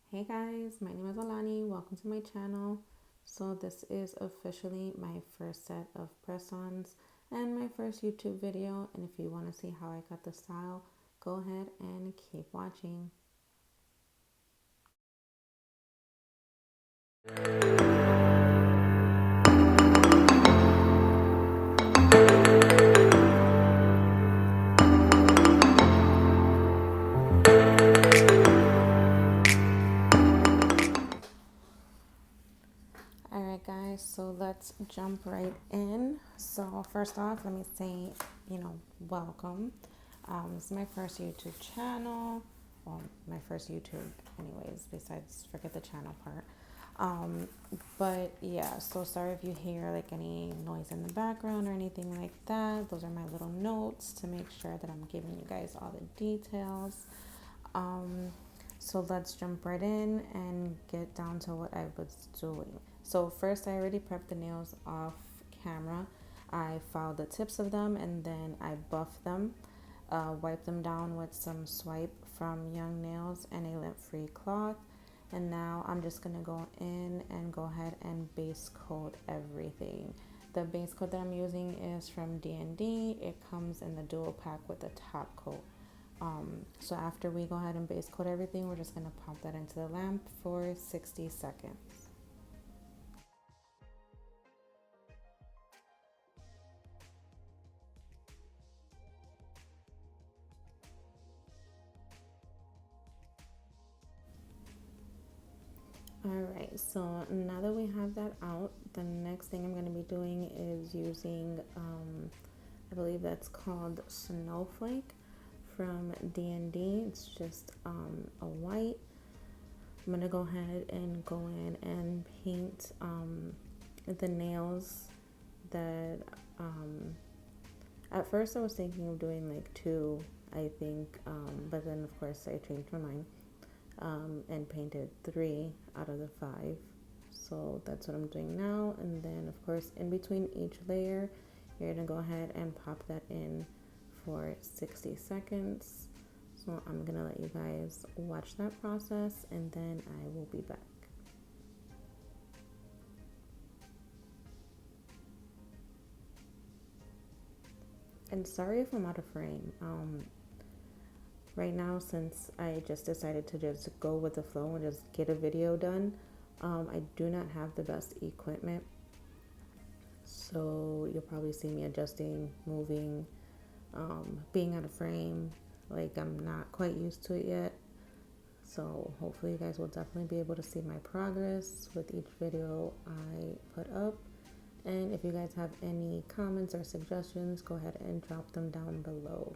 Hey guys, my name is Alani. Welcome to my channel. So this is officially my first set of press-ons and my first YouTube video. And if you want to see how I got the style, go ahead and keep watching. Alright guys, so let's jump right in. So first off, let me say, welcome. This is my first YouTube channel. Well, my first YouTube anyways, besides forget the channel part. But yeah, so sorry if you hear like any noise in the background or anything like that. Those are my little notes to make sure that I'm giving you guys all the details. So let's jump right in and get down to what I was doing. So first I already prepped the nails off camera. I filed the tips of them and then I buffed them, wiped them down with some swipe from Young Nails and a lint-free cloth. And now I'm just gonna go in and go ahead and base coat everything. The base coat that I'm using is from D&D. It comes in the dual pack with a top coat. So after we go ahead and base coat everything, we're just gonna pop that into the lamp for 60 seconds. Alright, so now that we have that out, the next thing I'm going to be doing is using, I believe that's called Snowflake from D&D. It's just a white. I'm going to go ahead and go in and paint the nails that, at first I was thinking of doing like two, I think, but then of course I changed my mind. And painted 3 out of the 5. So that's what I'm doing now. And then of course in between each layer, you're gonna go ahead and pop that in for 60 seconds. So I'm gonna let you guys watch that process and then I will be back. And sorry if I'm out of frame. Right now, since I just decided to just go with the flow and just get a video done, I do not have the best equipment. So you'll probably see me adjusting, moving, being out of frame. Like I'm not quite used to it yet. So hopefully you guys will definitely be able to see my progress with each video I put up. And if you guys have any comments or suggestions, go ahead and drop them down below.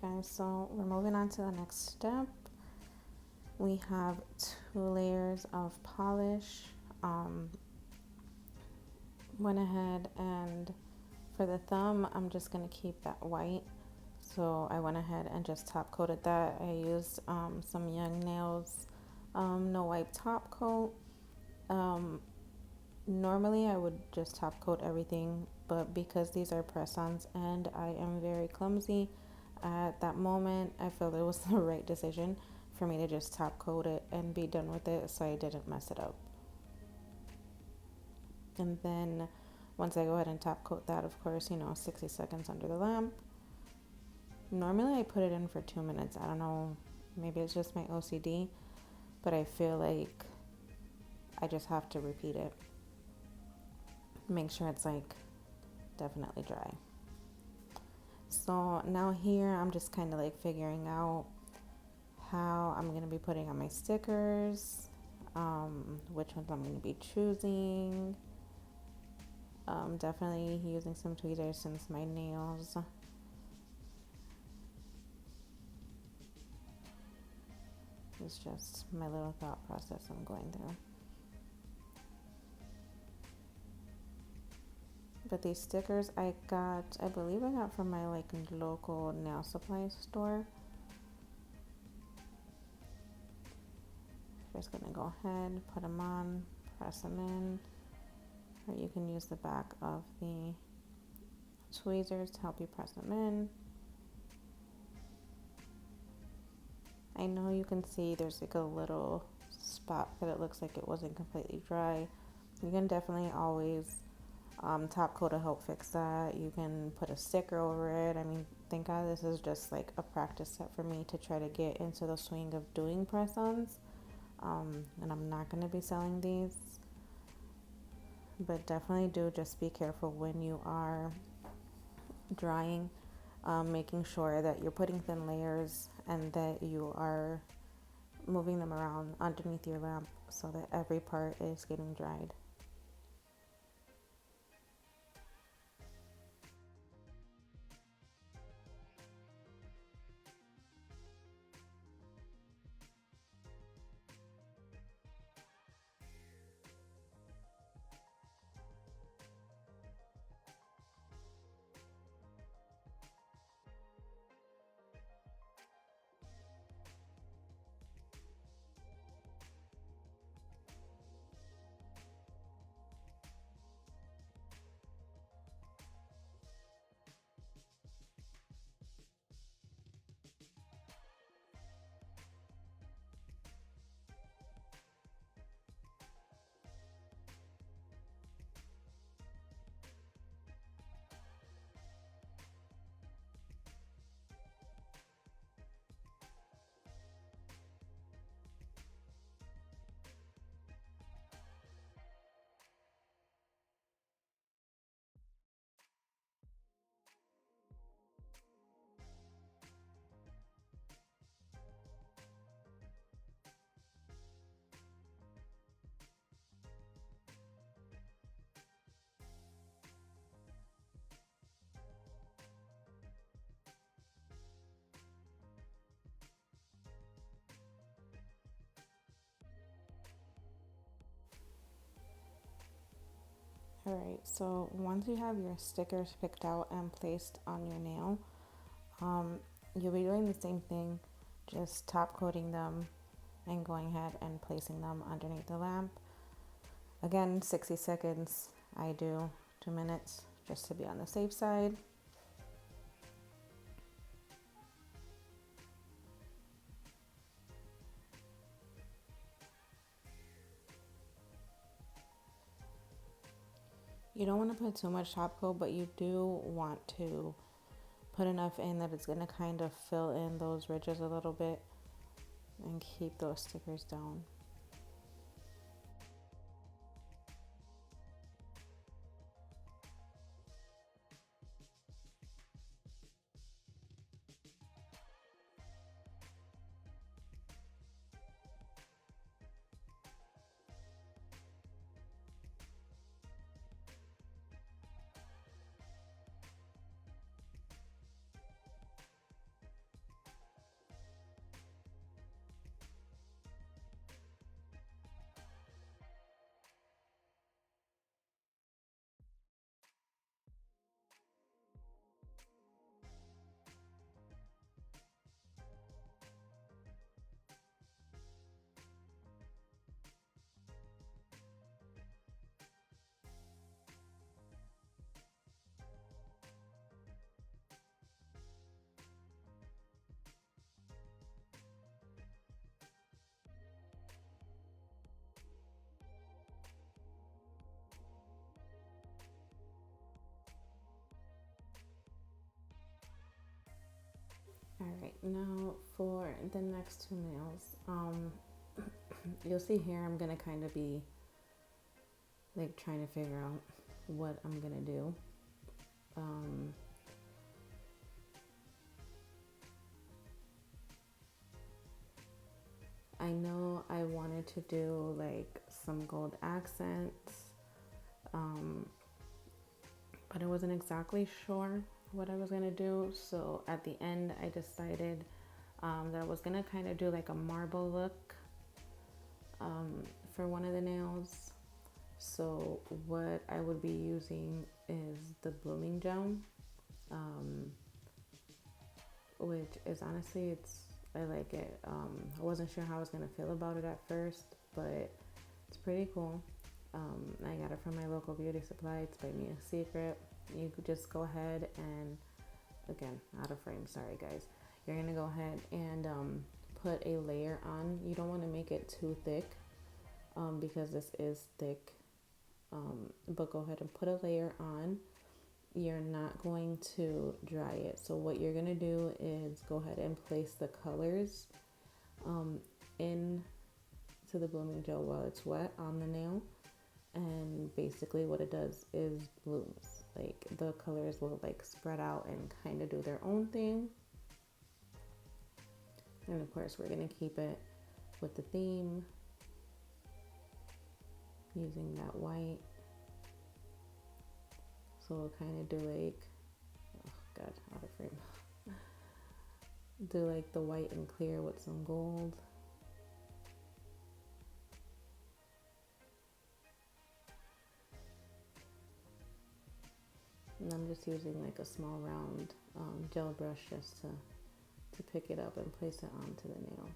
Alright guys, so we're moving on to the next step. We have 2 layers of polish. Went ahead and for the thumb, I'm just going to keep that white. So I went ahead and just top coated that. I used some Young Nails No Wipe top coat. Normally I would just top coat everything, but because these are press-ons and I am very clumsy, at that moment I felt it was the right decision for me to just top coat it and be done with it so I didn't mess it up. And then once I go ahead and top coat that, of course, 60 seconds under the lamp. Normally I put it in for 2 minutes. I don't know, maybe it's just my OCD, but I feel like I just have to repeat it. Make sure it's like definitely dry. So now here I'm just kind of like figuring out how I'm going to be putting on my stickers, which ones I'm going to be choosing. Definitely using some tweezers since my nails is just my little thought process I'm going through. But these stickers I believe I got from my like local nail supply store. Just gonna go ahead, put them on, press them in, or you can use the back of the tweezers to help you press them in. I know you can see there's like a little spot that it looks like it wasn't completely dry. You can definitely always top coat to help fix that. You can put a sticker over it. I mean, thank God this is just like a practice set for me to try to get into the swing of doing press-ons. And I'm not going to be selling these, but definitely do just be careful when you are drying, making sure that you're putting thin layers and that you are moving them around underneath your lamp so that every part is getting dried. Alright, so once you have your stickers picked out and placed on your nail, you'll be doing the same thing, just top coating them and going ahead and placing them underneath the lamp. Again, 60 seconds. I do 2 minutes just to be on the safe side. You don't want to put too much top coat, but you do want to put enough in that it's going to kind of fill in those ridges a little bit and keep those stickers down. All right, now for the next two nails, you'll see here I'm gonna kind of be like trying to figure out what I'm gonna do. Um, I know I wanted to do like some gold accents, um, but I wasn't exactly sure what I was gonna do. So at the end, I decided that I was gonna kind of do like a marble look for one of the nails. So what I would be using is the blooming gel, um, which is honestly, I like it. I wasn't sure how I was gonna feel about it at first, but it's pretty cool. I got it from my local beauty supply. It's by me a secret. You could just go ahead and, again, out of frame, sorry guys. You're gonna go ahead and put a layer on. You don't want to make it too thick because this is thick, but go ahead and put a layer on. You're not going to dry it. So what you're gonna do is go ahead and place the colors into the blooming gel while it's wet on the nail. And basically what it does is blooms. Like the colors will like spread out and kind of do their own thing. And of course we're gonna keep it with the theme, using that white. So we'll kind of do like, oh god, out of frame. Do like the white and clear with some gold. And I'm just using like a small round gel brush just to pick it up and place it onto the nail.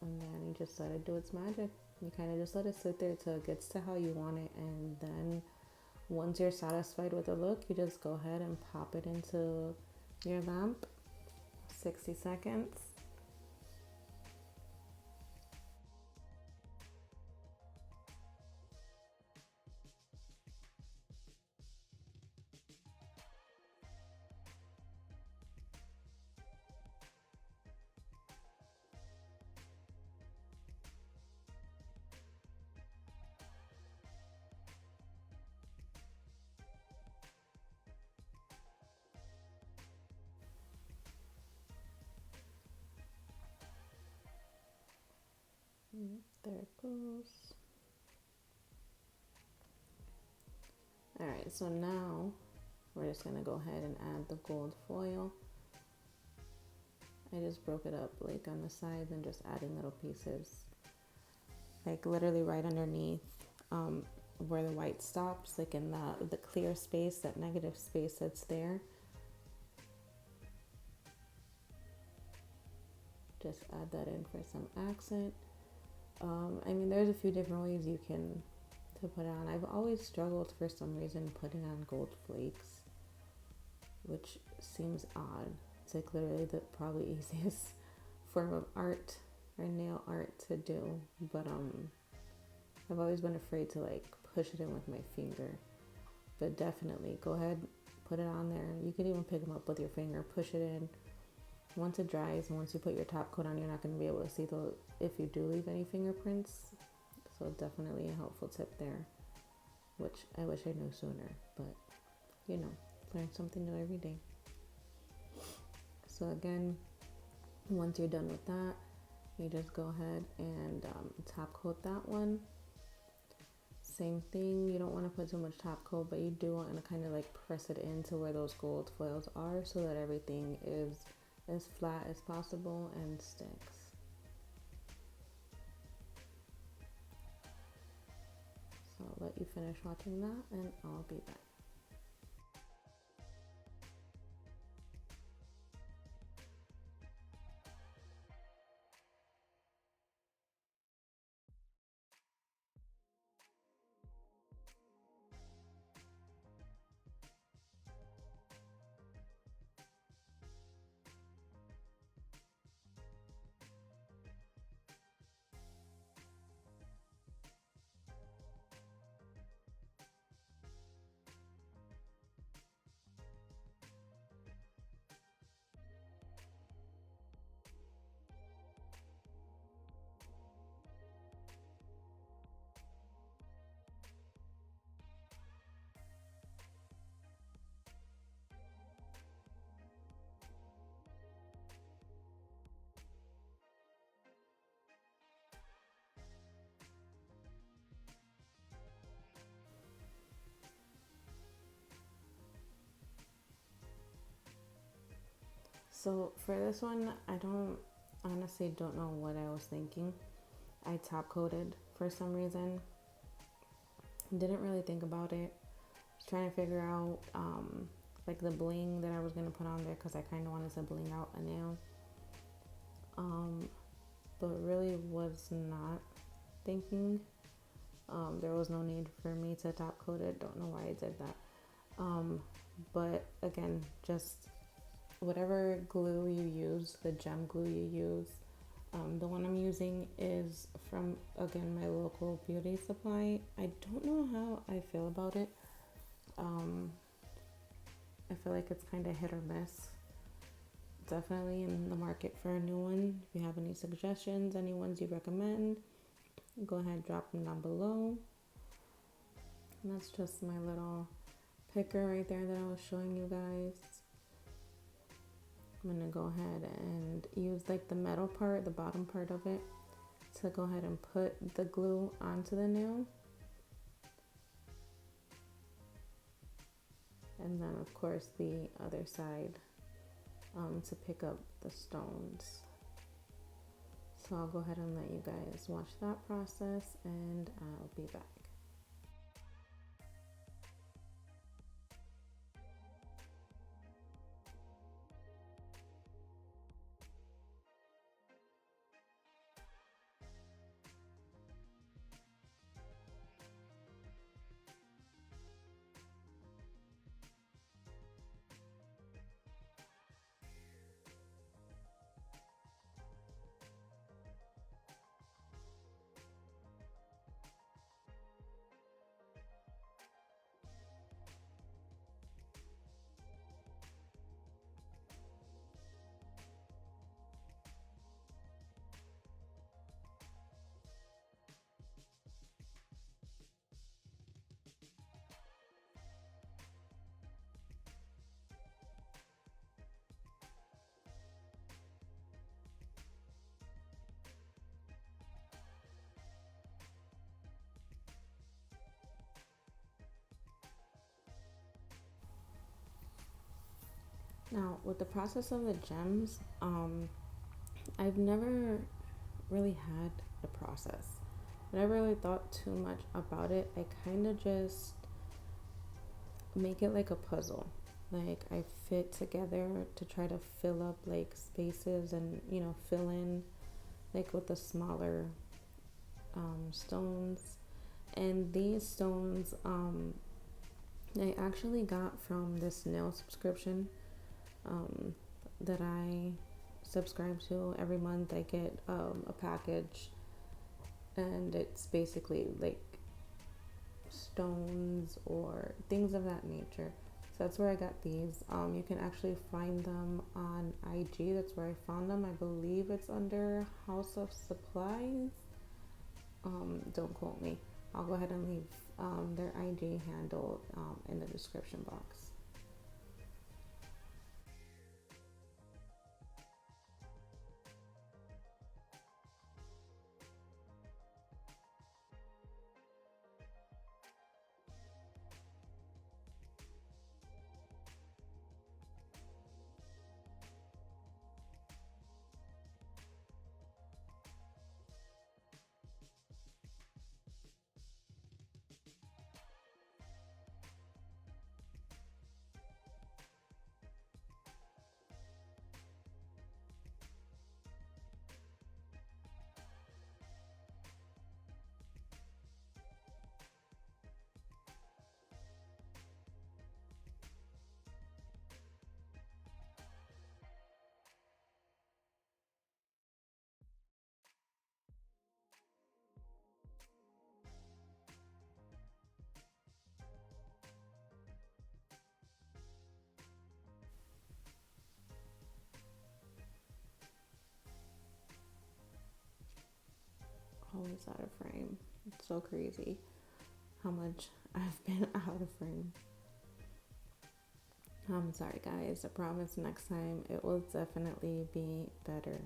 And then you just let it do its magic. You kind of just let it sit there till it gets to how you want it. And then once you're satisfied with the look, you just go ahead and pop it into your lamp. 60 seconds. There it goes. All right, so now we're just gonna go ahead and add the gold foil. I just broke it up like on the sides and just adding little pieces, like literally right underneath where the white stops, like in the clear space, that negative space that's there. Just add that in for some accent. I mean, there's a few different ways you can to put it on. I've always struggled for some reason putting on gold flakes, which seems odd. It's like literally the probably easiest form of art or nail art to do, but I've always been afraid to like push it in with my finger. But definitely go ahead, put it on there. You can even pick them up with your finger, push it in. Once it dries and once you put your top coat on, you're not going to be able to see if you do leave any fingerprints. So definitely a helpful tip there, which I wish I knew sooner, but you know, learn something new every day. So again, once you're done with that, you just go ahead and top coat that one. Same thing, you don't want to put too much top coat, but you do want to kind of like press it into where those gold foils are so that everything is as flat as possible and sticks. So I'll let you finish watching that and I'll be back. So for this one, I honestly don't know what I was thinking. I top coated for some reason. Didn't really think about it. Was trying to figure out like the bling that I was gonna put on there because I kind of wanted to bling out a nail. But really was not thinking. There was no need for me to top coat it. Don't know why I did that. But again, just whatever glue you use, the gem glue you use. The one I'm using is from, again, my local beauty supply. I don't know how I feel about it. I feel like it's kind of hit or miss. Definitely in the market for a new one. If you have any suggestions, any ones you recommend, go ahead, drop them down below. And that's just my little picker right there that I was showing you guys. I'm gonna go ahead and use like the metal part, the bottom part of it, to go ahead and put the glue onto the nail. And then of course the other side to pick up the stones. So I'll go ahead and let you guys watch that process and I'll be back. Now with the process of the gems, I've never really had a process. I never really thought too much about it. I kind of just make it like a puzzle. Like I fit together to try to fill up like spaces and, you know, fill in like with the smaller stones. And these stones I actually got from this nail subscription that I subscribe to. Every month I get a package, and it's basically like stones or things of that nature. So that's where I got these. You can actually find them on IG. That's where I found them. I believe it's under houseofsuppliez. Don't quote me. I'll go ahead and leave their IG handle in the description box. Always out of frame. It's so crazy how much I've been out of frame. I'm sorry, guys. I promise next time it will definitely be better.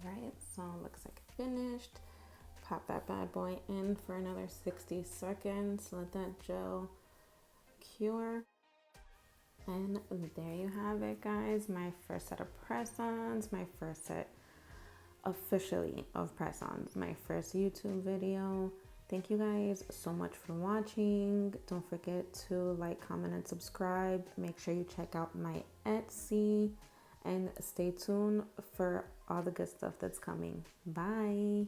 right, so it looks like it finished. Pop that bad boy in for another 60 seconds. Let that gel cure. And there you have it, guys. My first set of press-ons, my first set officially of press-ons, my first YouTube video. Thank you guys so much for watching. Don't forget to like, comment, and subscribe. Make sure you check out my Etsy and stay tuned for all the good stuff that's coming. Bye.